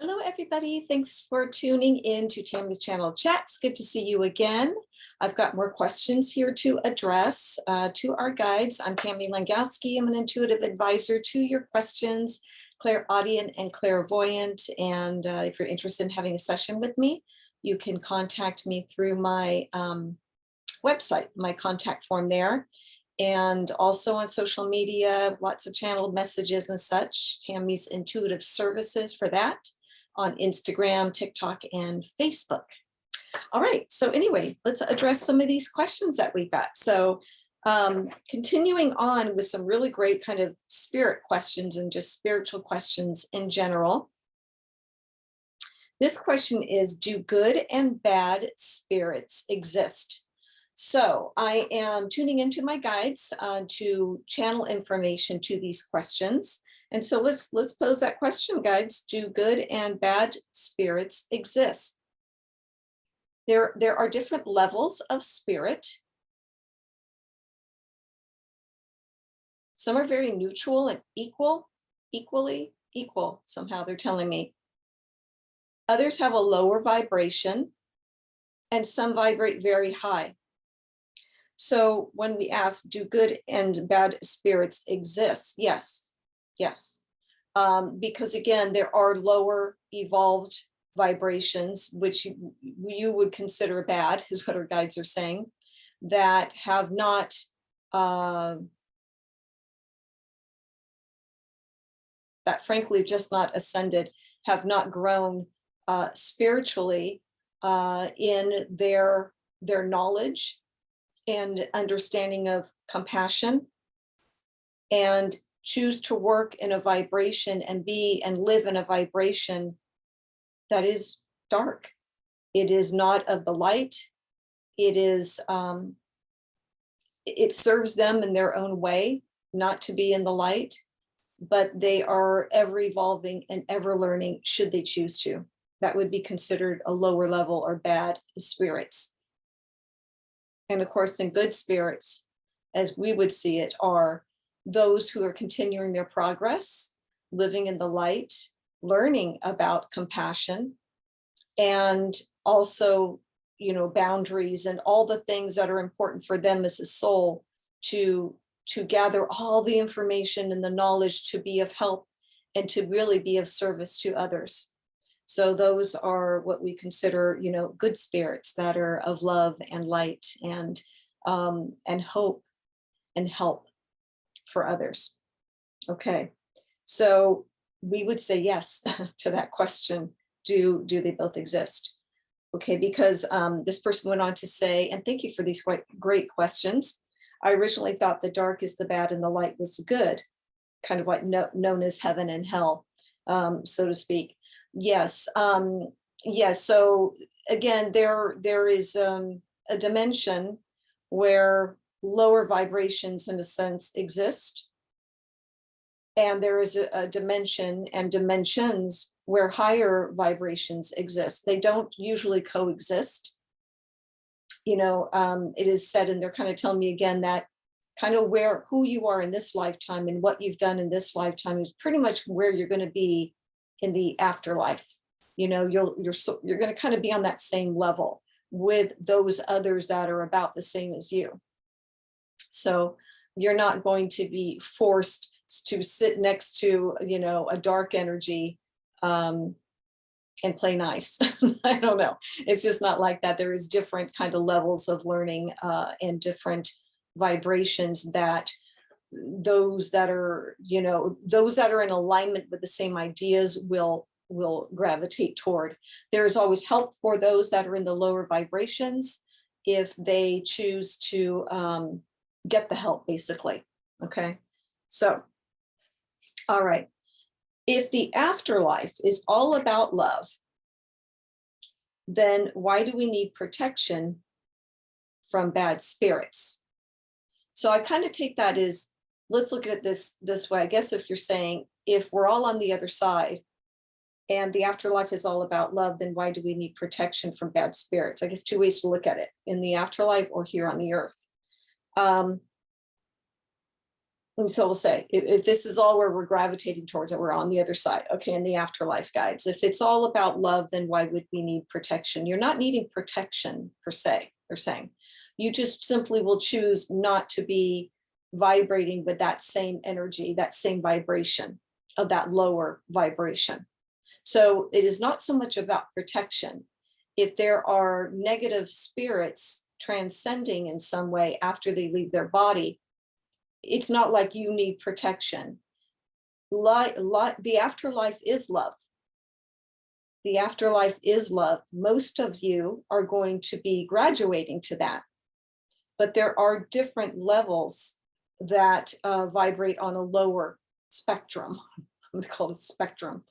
Hello, everybody. Thanks for tuning in to Tammy's Channel Chats. Good to see you again. I've got more questions here to address to our guides. I'm Tammy Langowski. I'm an intuitive advisor to your questions, clairaudient and clairvoyant. And if you're interested in having a session with me, you can contact me through my website, my contact form there. And also on social media, lots of channeled messages and such. Tammy's Intuitive Services for that on Instagram, TikTok, and Facebook. All right, so anyway, let's address some of these questions that we got. So continuing on with some really great kind of spirit questions and just spiritual questions in general. This question is, do good and bad spirits exist? So I am tuning into my guides to channel information to these questions. And so let's pose that question, guides. Do good and bad spirits exist? There are different levels of spirit. Some are very neutral and equally equal, somehow they're telling me. Others have a lower vibration, and some vibrate very high. So when we ask, do good and bad spirits exist? Yes. Because again, there are lower evolved vibrations, which you would consider bad, is what our guides are saying, that have not that frankly just not ascended, have not grown spiritually in their knowledge and understanding of compassion, and choose to work in a vibration and be and live in a vibration that is dark. It is not of the light. It is, it serves them in their own way, not to be in the light, but they are ever evolving and ever learning should they choose to. That would be considered a lower level or bad spirits. And of course, then good spirits, as we would see it, are those who are continuing their progress, living in the light, learning about compassion, and also, boundaries and all the things that are important for them as a soul to gather all the information and the knowledge to be of help and to really be of service to others. So those are what we consider, good spirits that are of love and light and hope and help for others. Okay, so we would say yes to that question. Do they both exist? Okay, because this person went on to say, and thank you for these great questions. I originally thought the dark is the bad and the light was the good, kind of like known as heaven and hell, so to speak. Yes. Yes. So again, there is a dimension where lower vibrations, in a sense, exist, and there is a dimension and dimensions where higher vibrations exist. They don't usually coexist. It is said, and they're kind of telling me again that kind of who you are in this lifetime and what you've done in this lifetime is pretty much where you're going to be in the afterlife. You're going to kind of be on that same level with those others that are about the same as you. So you're not going to be forced to sit next to, a dark energy and play nice. I don't know. It's just not like that. There is different kind of levels of learning and different vibrations that those that are in alignment with the same ideas will gravitate toward. There is always help for those that are in the lower vibrations if they choose to get the help, basically. Okay, so all right, if the afterlife is all about love, then why do we need protection from bad spirits? So I kind of take that as, let's look at it this way. I guess if you're saying, if we're all on the other side and the afterlife is all about love, then why do we need protection from bad spirits? I guess two ways to look at it, in the afterlife or here on the earth. And so we'll say, if this is all where we're gravitating towards it, we're on the other side. Okay, in the afterlife guides. If it's all about love, then why would we need protection? You're not needing protection per se, they're saying. You just simply will choose not to be vibrating with that same energy, that same vibration of that lower vibration. So it is not so much about protection. If there are negative spirits transcending in some way after they leave their body, it's not like you need protection. The afterlife is love. The afterlife is love. Most of you are going to be graduating to that, but there are different levels that vibrate on a lower spectrum. I'm going to call it a spectrum.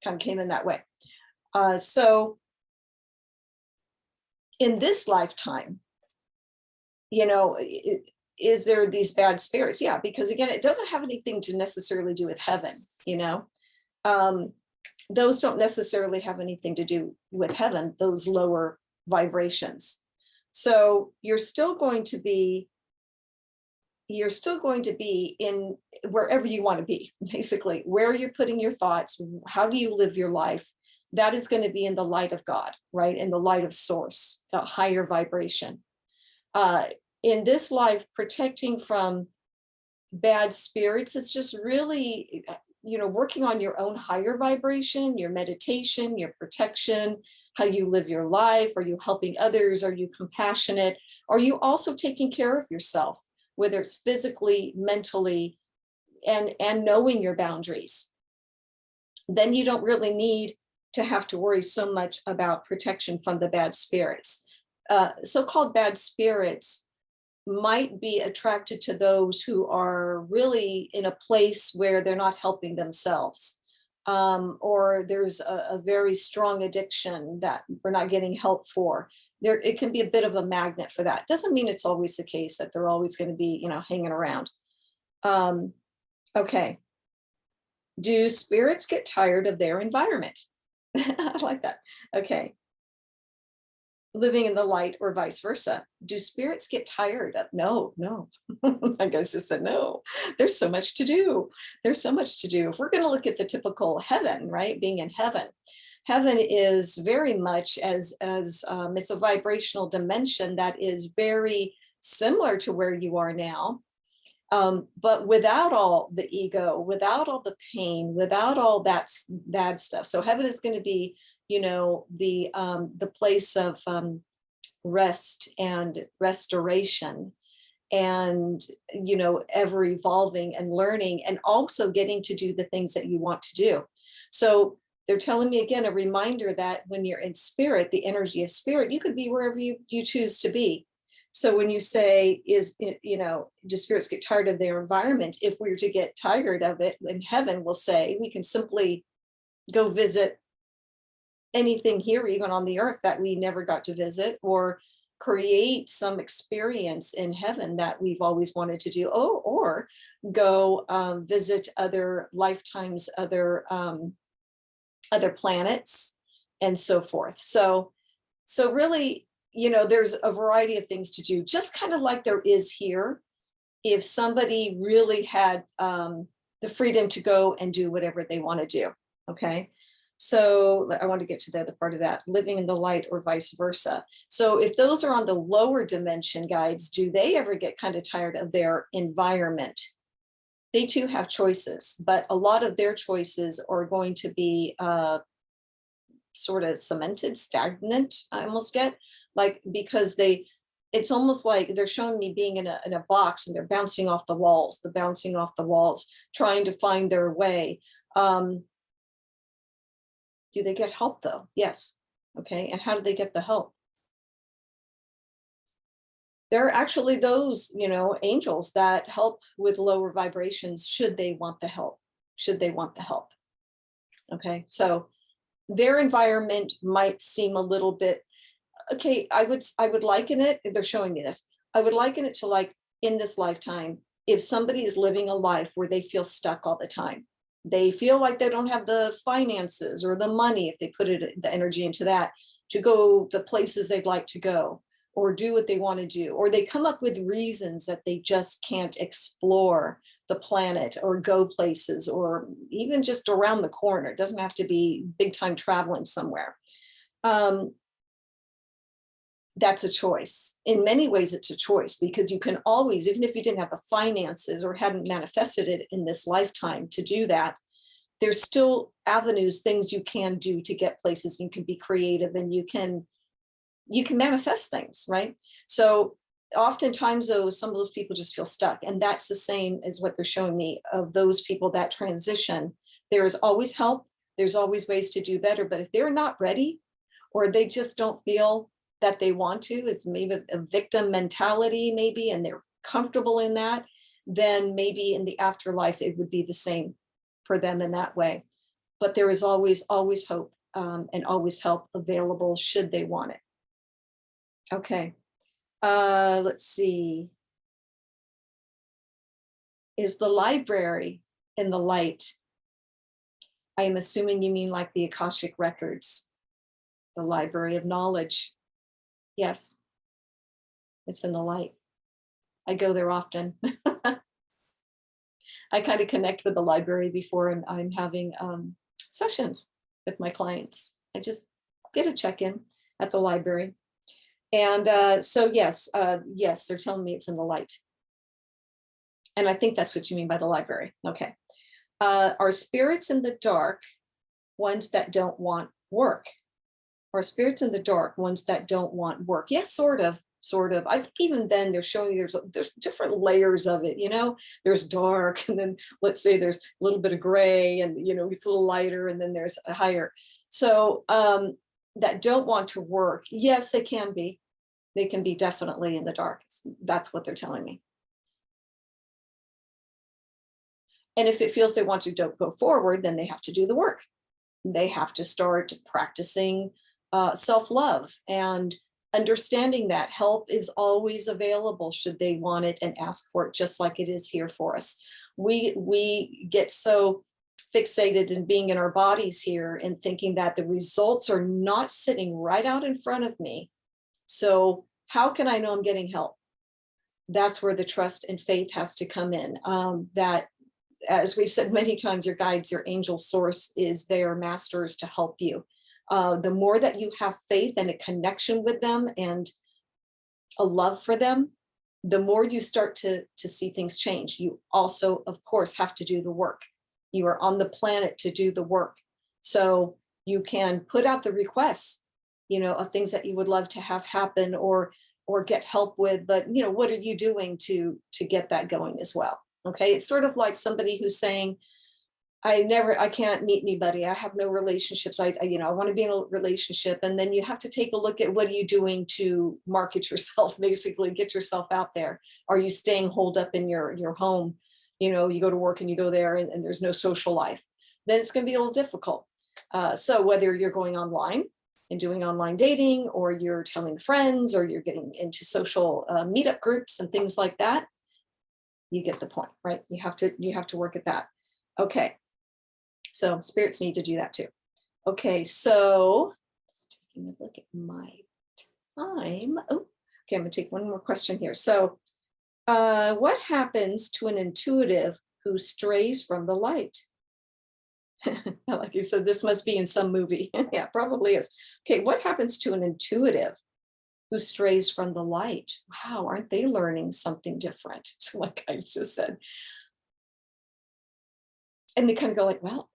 Kind of came in that way. So in this lifetime, is there these bad spirits? Yeah, because again, it doesn't have anything to necessarily do with heaven, those don't necessarily have anything to do with heaven, those lower vibrations. So you're still going to be in wherever you want to be, basically, where you're putting your thoughts, how do you live your life? That is going to be in the light of God, right? In the light of source, a higher vibration. In this life, protecting from bad spirits is just really, working on your own higher vibration, your meditation, your protection, how you live your life. Are you helping others? Are you compassionate? Are you also taking care of yourself, whether it's physically, mentally, and knowing your boundaries? Then you don't really need to have to worry so much about protection from the bad spirits. So-called bad spirits might be attracted to those who are really in a place where they're not helping themselves, or there's a very strong addiction that we're not getting help for. It can be a bit of a magnet for that. Doesn't mean it's always the case that they're always going to be, hanging around. Okay. Do spirits get tired of their environment? I like that. Okay. Living in the light or vice versa. Do spirits get tired of? No. My guys just said no. There's so much to do. There's so much to do. If we're going to look at the typical heaven, right? Being in heaven is very much as it's a vibrational dimension that is very similar to where you are now, but without all the ego, without all the pain, without all that bad stuff. So heaven is going to be, the place of rest and restoration, and ever evolving and learning, and also getting to do the things that you want to do. So they're telling me again, a reminder that when you're in spirit, the energy of spirit, you could be wherever you choose to be. So when you say, do spirits get tired of their environment? If we were to get tired of it in heaven, we'll say we can simply go visit anything here, even on the earth, that we never got to visit, or create some experience in heaven that we've always wanted to do, or go visit other lifetimes, other planets, and so forth. So really, there's a variety of things to do, just kind of like there is here, if somebody really had the freedom to go and do whatever they want to do. Okay. So I want to get to the other part of that, living in the light or vice versa. So if those are on the lower dimension guides, do they ever get kind of tired of their environment? They too have choices, but a lot of their choices are going to be sort of cemented, stagnant, I almost get, because it's almost like they're showing me being in a box, and they're bouncing off the walls, trying to find their way. Do they get help though? Yes. Okay. And how do they get the help? There are actually those, angels that help with lower vibrations should they want the help. Okay. So their environment might seem a little bit, okay, I would liken it, they're showing me this. I would liken it to, like, in this lifetime, if somebody is living a life where they feel stuck all the time, they feel like they don't have the finances or the money, if they put the energy into that, to go the places they'd like to go, or do what they want to do, or they come up with reasons that they just can't explore the planet, or go places, or even just around the corner. It doesn't have to be big time traveling somewhere. That's a choice. In many ways, it's a choice, because you can always, even if you didn't have the finances or hadn't manifested it in this lifetime to do that, there's still avenues, things you can do to get places. You can be creative, and you can manifest things, right? So oftentimes, though, some of those people just feel stuck, and that's the same as what they're showing me of those people that transition. There is always help. There's always ways to do better, but if they're not ready, or they just don't feel that they want to, it's maybe a victim mentality, maybe, and they're comfortable in that, then maybe in the afterlife it would be the same for them in that way. But there is always hope, and always help available should they want it. Okay. Let's see. Is the library in the light? I am assuming you mean like the Akashic records, the library of knowledge. Yes, it's in the light. I go there often. I kind of connect with the library before I'm having sessions with my clients. I just get a check-in at the library. And so yes, they're telling me it's in the light. And I think that's what you mean by the library. Okay. Are spirits in the dark ones that don't want work? Are spirits in the dark ones that don't want work? Yes, sort of. I think even then they're showing there's different layers of it, there's dark, and then let's say there's a little bit of gray, and it's a little lighter, and then there's a higher. So that don't want to work, yes, they can be definitely in the dark. That's what they're telling me. And if it feels they want to don't go forward, then they have to do the work. They have to start practicing self-love and understanding that help is always available should they want it and ask for it, just like it is here for us. We get so fixated in being in our bodies here and thinking that the results are not sitting right out in front of me. So how can I know I'm getting help? That's where the trust and faith has to come in. That, as we've said many times, your guides, your angel source is their masters to help you. The more that you have faith and a connection with them and a love for them, the more you start to see things change. You also, of course, have to do the work. You are on the planet to do the work. So you can put out the requests, of things that you would love to have happen or get help with, but what are you doing to get that going as well? Okay, it's sort of like somebody who's saying, I can't meet anybody. I have no relationships. I want to be in a relationship. And then you have to take a look at what are you doing to market yourself, basically get yourself out there. Are you staying holed up in your home? You go to work and you go there and there's no social life. Then it's going to be a little difficult. So whether you're going online and doing online dating, or you're telling friends, or you're getting into social meetup groups and things like that, you get the point, right? You have to work at that. Okay. So spirits need to do that too. Okay, so just taking a look at my time. Oh, okay, I'm gonna take one more question here. So what happens to an intuitive who strays from the light? Like you said, this must be in some movie. Yeah, probably is. Okay, what happens to an intuitive who strays from the light? Wow, aren't they learning something different? So like I just said. And they kind of go like, well,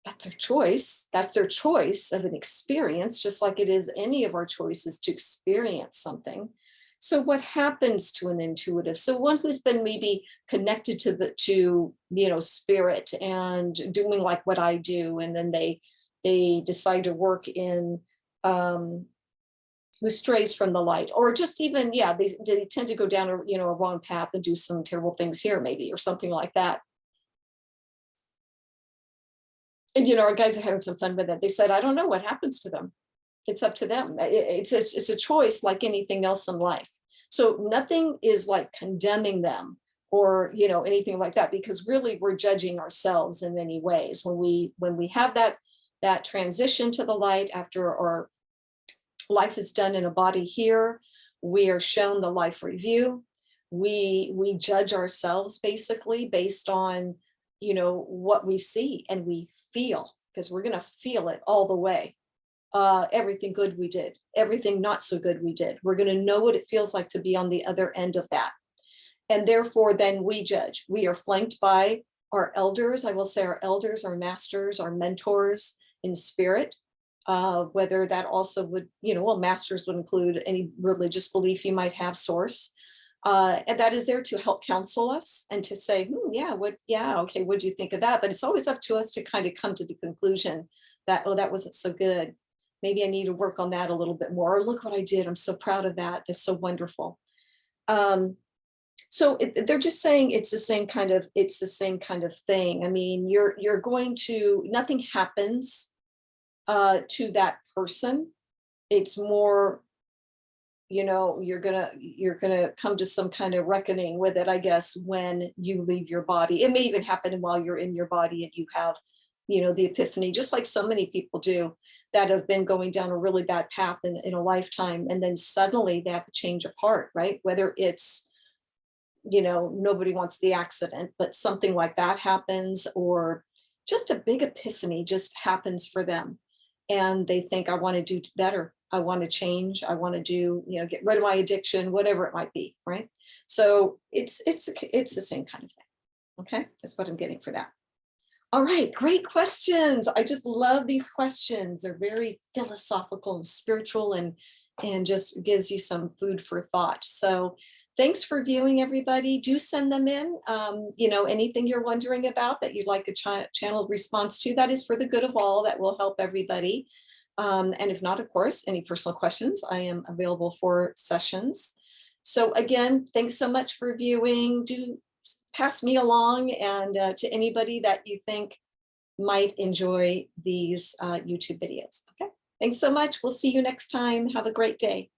that's their choice. That's their choice of an experience, just like it is any of our choices to experience something. So what happens to an intuitive? So one who's been maybe connected to spirit and doing like what I do, and then they decide to work in who strays from the light, or just even, they tend to go down a wrong path and do some terrible things here maybe, or something like that. And our guides are having some fun with it. They said, I don't know what happens to them. It's up to them. It's a choice like anything else in life. So nothing is like condemning them or anything like that, because really we're judging ourselves in many ways when we have that transition to the light after our life is done in a body here. We are shown the life review. We judge ourselves basically based on, you know, what we see and we feel, because we're going to feel it all the way. Everything good we did, everything not so good we did. We're going to know what it feels like to be on the other end of that. And therefore, then we judge. We are flanked by our elders. I will say our elders, our masters, our mentors in spirit, whether that also would, you know, well, masters would include any religious belief you might have, source. And that is there to help counsel us and to say, yeah, okay, what do you think of that? But it's always up to us to kind of come to the conclusion that, oh, that wasn't so good. Maybe I need to work on that a little bit more. Or look what I did. I'm so proud of that. That's so wonderful. So they're just saying it's the same kind of thing. I mean, you're going to, nothing happens to that person. It's more, you know, you're gonna come to some kind of reckoning with it, I guess, when you leave your body. It may even happen while you're in your body and you have, you know, the epiphany, just like so many people do that have been going down a really bad path in a lifetime, and then suddenly they have a change of heart, right? Whether it's, you know, nobody wants the accident, but something like that happens, or just a big epiphany just happens for them. And they think, I want to do better. I want to change. I want to do, you know, get rid of my addiction, whatever it might be. Right. So it's the same kind of thing. Okay. That's what I'm getting for that. All right. Great questions. I just love these questions. They're very philosophical and spiritual, and just gives you some food for thought. So thanks for viewing, everybody. Do send them in. You know, anything you're wondering about that you'd like a channeled response to, that is for the good of all. That will help everybody. And if not, of course, any personal questions, I am available for sessions. So again, thanks so much for viewing. Do pass me along, and to anybody that you think might enjoy these YouTube videos. Okay, thanks so much. We'll see you next time. Have a great day.